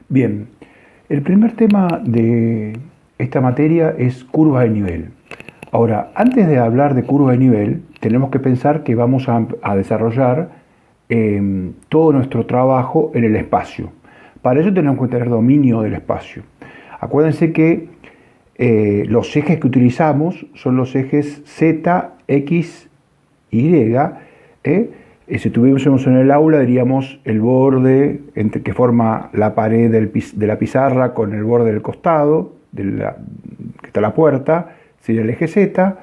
Bien, el primer tema de esta materia es curva de nivel. Ahora, antes de hablar de curva de nivel, tenemos que pensar que vamos a desarrollar todo nuestro trabajo en el espacio. Para ello tenemos que tener dominio del espacio. Acuérdense que los ejes que utilizamos son los ejes Z, X, Y. Si estuviésemos en el aula, diríamos el borde que forma la pared de la pizarra con el borde del costado, que está la puerta, sería el eje Z,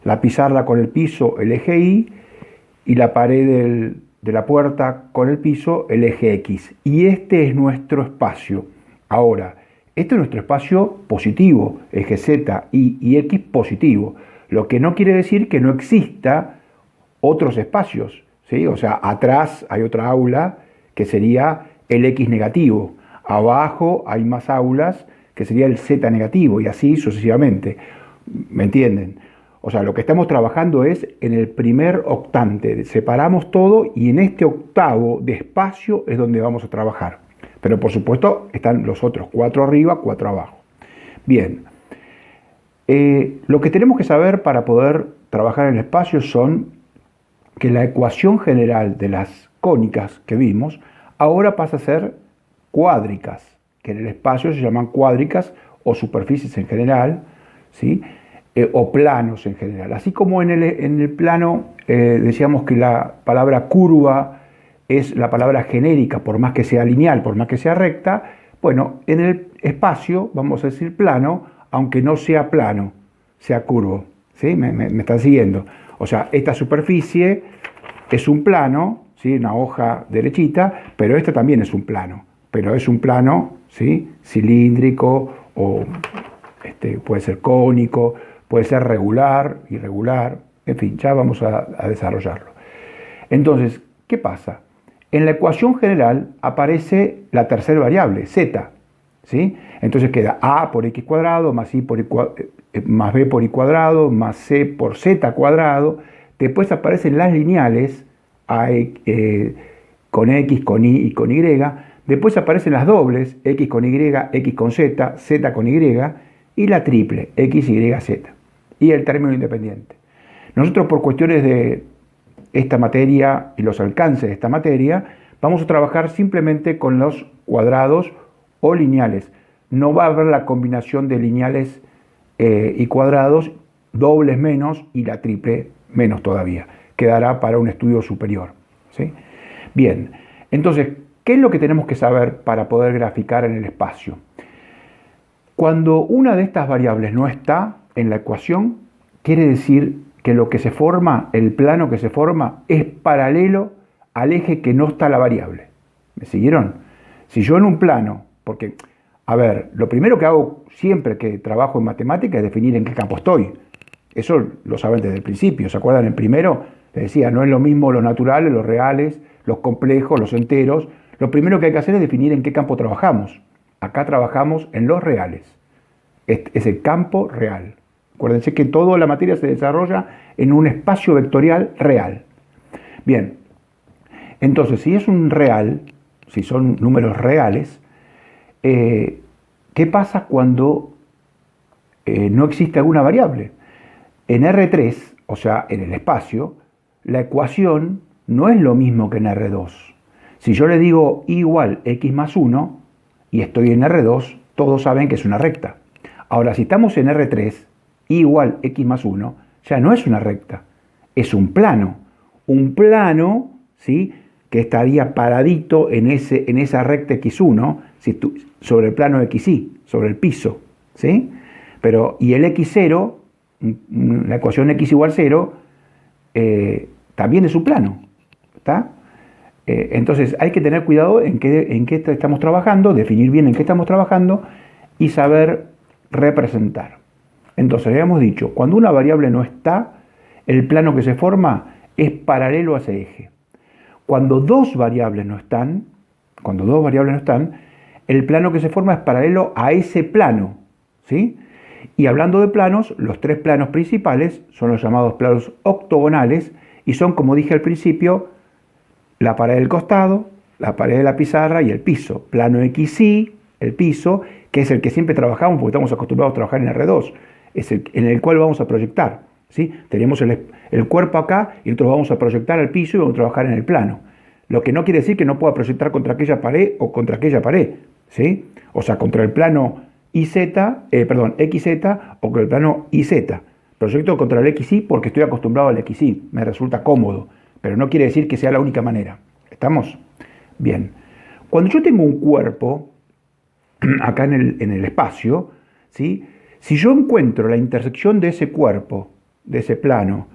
la pizarra con el piso, el eje y la pared de la puerta con el piso, el eje X. Y este es nuestro espacio. Ahora, este es nuestro espacio positivo, eje Z, y X positivo, lo que no quiere decir que no exista otros espacios, ¿sí? O sea, atrás hay otra aula que sería el X negativo, abajo hay más aulas que sería el Z negativo y así sucesivamente. ¿Me entienden? O sea, lo que estamos trabajando es en el primer octante, separamos todo y en este octavo de espacio es donde vamos a trabajar. Pero por supuesto están los otros 4 arriba, 4 abajo. Bien, lo que tenemos que saber para poder trabajar en el espacio son que la ecuación general de las cónicas que vimos ahora pasa a ser cuádricas, que en el espacio se llaman cuádricas o superficies en general, ¿sí? O planos en general. Así como en el plano decíamos que la palabra curva es la palabra genérica, por más que sea lineal, por más que sea recta, bueno, en el espacio vamos a decir plano, aunque no sea plano, sea curvo. ¿Sí? ¿Me están siguiendo? O sea, esta superficie es un plano, ¿sí? Una hoja derechita, pero esta también es un plano. Pero es un plano, ¿sí? Cilíndrico o puede ser cónico, puede ser regular, irregular, en fin, ya vamos a desarrollarlo. Entonces, ¿qué pasa? En la ecuación general aparece la tercera variable, z, ¿sí? Entonces queda a por x cuadrado más, más b por y cuadrado más c por z cuadrado. Después aparecen las lineales con x, con y y con y. Después aparecen las dobles, x con y, x con z, z con y, y la triple, x, y, z. Y el término independiente. Nosotros por cuestiones de esta materia y los alcances de esta materia, vamos a trabajar simplemente con los cuadrados o lineales. No va a haber la combinación de lineales y cuadrados, dobles menos y la triple menos todavía. Quedará para un estudio superior, ¿sí? Bien, entonces, ¿qué es lo que tenemos que saber para poder graficar en el espacio? Cuando una de estas variables no está en la ecuación, quiere decir que lo que se forma, el plano que se forma, es paralelo al eje que no está la variable. ¿Me siguieron? Si yo en un plano, porque, a ver, lo primero que hago siempre que trabajo en matemática es definir en qué campo estoy. Eso lo saben desde el principio. ¿Se acuerdan? En primero les decía, no es lo mismo los naturales, los reales, los complejos, los enteros. Lo primero que hay que hacer es definir en qué campo trabajamos. Acá trabajamos en los reales. Es el campo real. Acuérdense que toda la materia se desarrolla en un espacio vectorial real. Bien, entonces si es un real, si son números reales, ¿qué pasa cuando no existe alguna variable? En R3, o sea, en el espacio, la ecuación no es lo mismo que en R2. Si yo le digo y igual x más 1 y estoy en R2, todos saben que es una recta. Ahora, si estamos en R3, y igual x más 1, ya no es una recta, es un plano. Un plano, ¿sí? Que estaría paradito en esa recta x1, sobre el plano xy, sobre el piso, ¿sí? Pero, y el x0, la ecuación x igual 0, también es un plano, ¿está? Entonces hay que tener cuidado en qué estamos trabajando, definir bien en qué estamos trabajando y saber representar. Entonces habíamos dicho, cuando una variable no está, el plano que se forma es paralelo a ese eje. Cuando dos variables no están, el plano que se forma es paralelo a ese plano, ¿sí? Y hablando de planos, los tres planos principales son los llamados planos octogonales y son, como dije al principio, la pared del costado, la pared de la pizarra y el piso. Plano XY, el piso, que es el que siempre trabajamos porque estamos acostumbrados a trabajar en R2, es el en el cual vamos a proyectar, ¿sí? Tenemos el cuerpo acá y nosotros vamos a proyectar al piso y vamos a trabajar en el plano. Lo que no quiere decir que no pueda proyectar contra aquella pared o contra aquella pared, ¿sí? O sea, contra el plano XZ o con el plano YZ. Proyecto contra el XY porque estoy acostumbrado al XY, me resulta cómodo, pero no quiere decir que sea la única manera. ¿Estamos? Bien. Cuando yo tengo un cuerpo acá en el espacio, ¿sí? Si yo encuentro la intersección de ese cuerpo, de ese plano,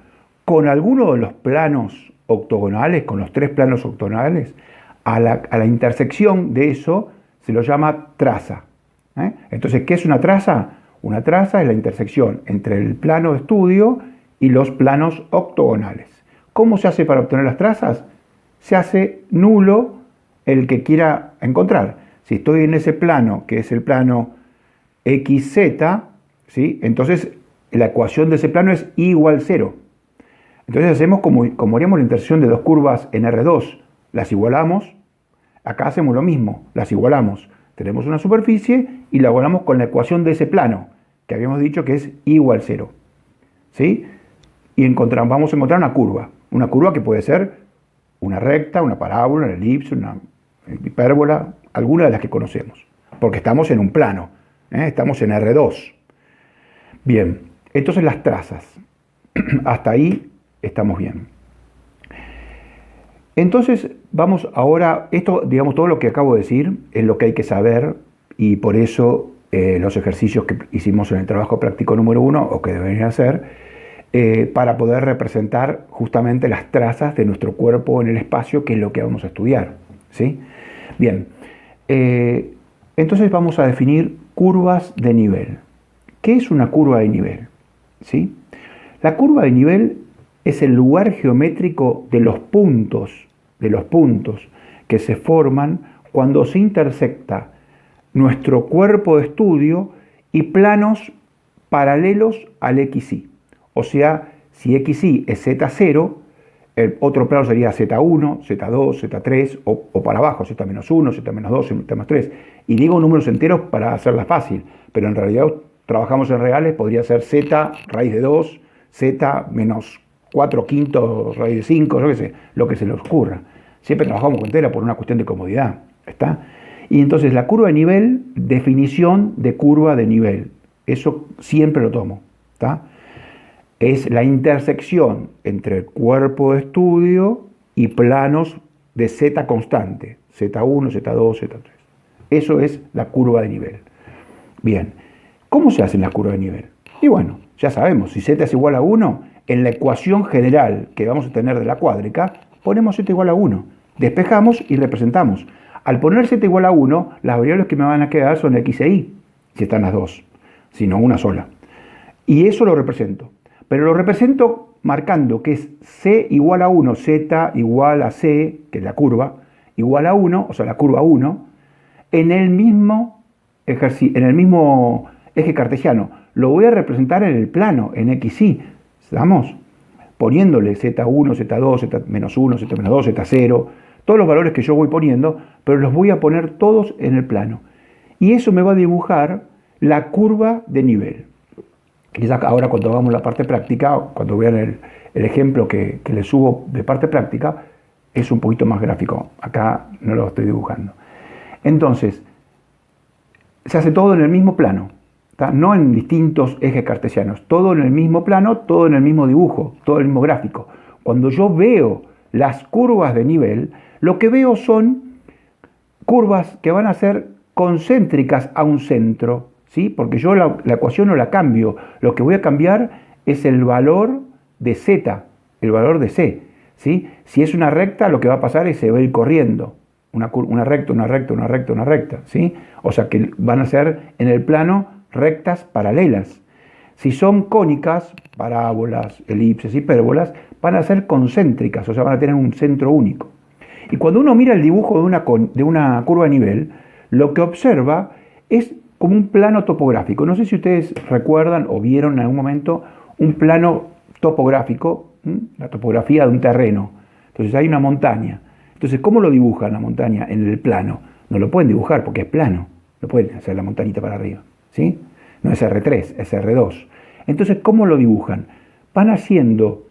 con alguno de los planos octogonales, con los 3 planos octogonales, a la intersección de eso se lo llama traza. Entonces, ¿qué es una traza? Una traza es la intersección entre el plano de estudio y los planos octogonales. ¿Cómo se hace para obtener las trazas? Se hace nulo el que quiera encontrar. Si estoy en ese plano, que es el plano XZ, ¿sí? Entonces la ecuación de ese plano es I igual 0. Entonces hacemos como haríamos la intersección de 2 curvas en R2, las igualamos. Acá hacemos lo mismo, las igualamos. Tenemos una superficie y la igualamos con la ecuación de ese plano, que habíamos dicho que es I igual 0. ¿Sí? Y vamos a encontrar una curva que puede ser una recta, una parábola, una elipse, una hipérbola, alguna de las que conocemos, porque estamos en un plano, estamos en R2. Bien, entonces las trazas, hasta ahí estamos bien. Entonces vamos ahora, esto, digamos, todo lo que acabo de decir es lo que hay que saber y por eso los ejercicios que hicimos en el trabajo práctico número 1 o que deberían hacer para poder representar justamente las trazas de nuestro cuerpo en el espacio, que es lo que vamos a estudiar, ¿sí? Bien, entonces vamos a definir curvas de nivel. ¿Qué es una curva de nivel? ¿Sí? La curva de nivel es el lugar geométrico de los puntos que se forman cuando se intersecta nuestro cuerpo de estudio y planos paralelos al XY. O sea, si XY es Z0, el otro plano sería Z1, Z2, Z3 o para abajo, Z-1, Z-2, Z-3. Y digo números enteros para hacerla fácil, pero en realidad trabajamos en reales, podría ser Z raíz de 2, Z menos 4 quintos raíz de 5, yo qué sé, lo que se les ocurra. Siempre trabajamos con tela por una cuestión de comodidad, ¿está? Y entonces la curva de nivel, definición de curva de nivel, eso siempre lo tomo, ¿está? Es la intersección entre el cuerpo de estudio y planos de Z constante, Z1, Z2, Z3. Eso es la curva de nivel. Bien, ¿cómo se hace la curva de nivel? Y bueno, ya sabemos, si Z es igual a 1, en la ecuación general que vamos a tener de la cuádrica, ponemos Z igual a 1, despejamos y representamos. Al poner Z igual a 1, las variables que me van a quedar son X e Y, si están las dos, si no una sola. Y eso lo represento. Pero lo represento marcando que es C igual a 1, Z igual a C, que es la curva, igual a 1, o sea, la curva 1, en el mismo eje cartesiano. Lo voy a representar en el plano, en XY, ¿estamos? Poniéndole Z1, Z2, Z-1, Z-2, Z0, todos los valores que yo voy poniendo, pero los voy a poner todos en el plano. Y eso me va a dibujar la curva de nivel. Quizás ahora cuando hagamos la parte práctica, cuando vean el ejemplo que les subo de parte práctica, es un poquito más gráfico. Acá no lo estoy dibujando. Entonces, se hace todo en el mismo plano, ¿tá? No en distintos ejes cartesianos, todo en el mismo plano, todo en el mismo dibujo, todo en el mismo gráfico. Cuando yo veo las curvas de nivel, lo que veo son curvas que van a ser concéntricas a un centro, ¿sí? Porque yo la ecuación no la cambio, lo que voy a cambiar es el valor de Z, el valor de C, ¿sí? Si es una recta, lo que va a pasar es que se va a ir corriendo, una recta, una recta, una recta, una recta, ¿sí? O sea que van a ser en el plano rectas paralelas. Si son cónicas, parábolas, elipses, hipérbolas, van a ser concéntricas, o sea, van a tener un centro único. Y cuando uno mira el dibujo de una curva de nivel, lo que observa es como un plano topográfico. No sé si ustedes recuerdan o vieron en algún momento un plano topográfico, la topografía de un terreno. Entonces hay una montaña. Entonces, ¿cómo lo dibujan la montaña en el plano? No lo pueden dibujar porque es plano. No pueden hacer la montañita para arriba. ¿Sí? No es R3, es R2. Entonces, ¿cómo lo dibujan? Van haciendo,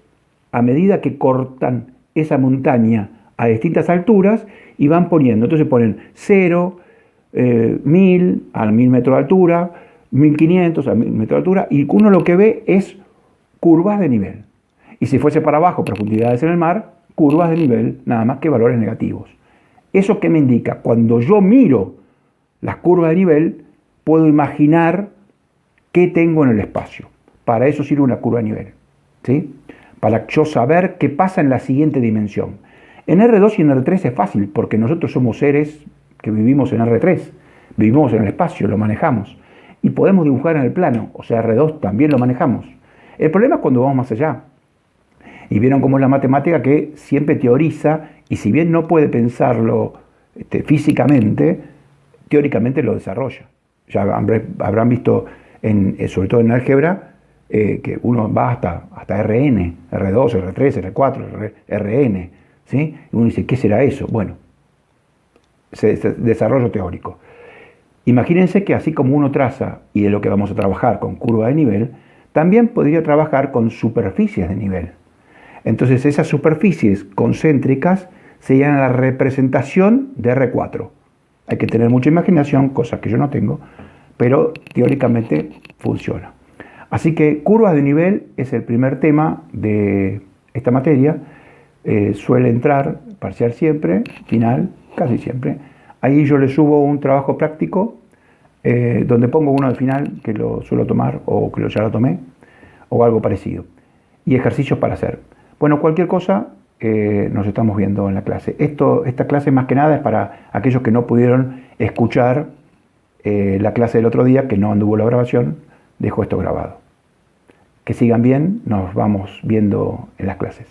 a medida que cortan esa montaña a distintas alturas, y van poniendo. Entonces ponen 0, 1000 a 1000 metros de altura, 1500 a 1000 metros de altura, y uno lo que ve es curvas de nivel. Y si fuese para abajo, profundidades en el mar, curvas de nivel, nada más que valores negativos. ¿Eso qué me indica? Cuando yo miro las curvas de nivel, puedo imaginar qué tengo en el espacio. Para eso sirve una curva de nivel, ¿sí? Para yo saber qué pasa en la siguiente dimensión. En R2 y en R3 es fácil, porque nosotros somos seres que vivimos en R3, vivimos en el espacio, lo manejamos, y podemos dibujar en el plano, o sea, R2 también lo manejamos. El problema es cuando vamos más allá. Y vieron cómo es la matemática que siempre teoriza, y si bien no puede pensarlo físicamente, teóricamente lo desarrolla. Ya habrán visto, sobre todo en álgebra, que uno va hasta Rn, R2, R3, R4, Rn, ¿sí? Y uno dice, ¿qué será eso? Bueno, desarrollo teórico. Imagínense que así como uno traza, y es lo que vamos a trabajar con curva de nivel, también podría trabajar con superficies de nivel. Entonces esas superficies concéntricas serían la representación de R4. Hay que tener mucha imaginación, cosas que yo no tengo, pero teóricamente funciona. Así que curvas de nivel es el primer tema de esta materia. Suele entrar parcial siempre, final casi siempre. Ahí yo le subo un trabajo práctico donde pongo uno al final que lo suelo tomar o que ya lo tomé o algo parecido. Y ejercicios para hacer. Bueno, cualquier cosa nos estamos viendo en la clase. Esta clase más que nada es para aquellos que no pudieron escuchar la clase del otro día, que no anduvo la grabación, dejo esto grabado. Que sigan bien, nos vamos viendo en las clases.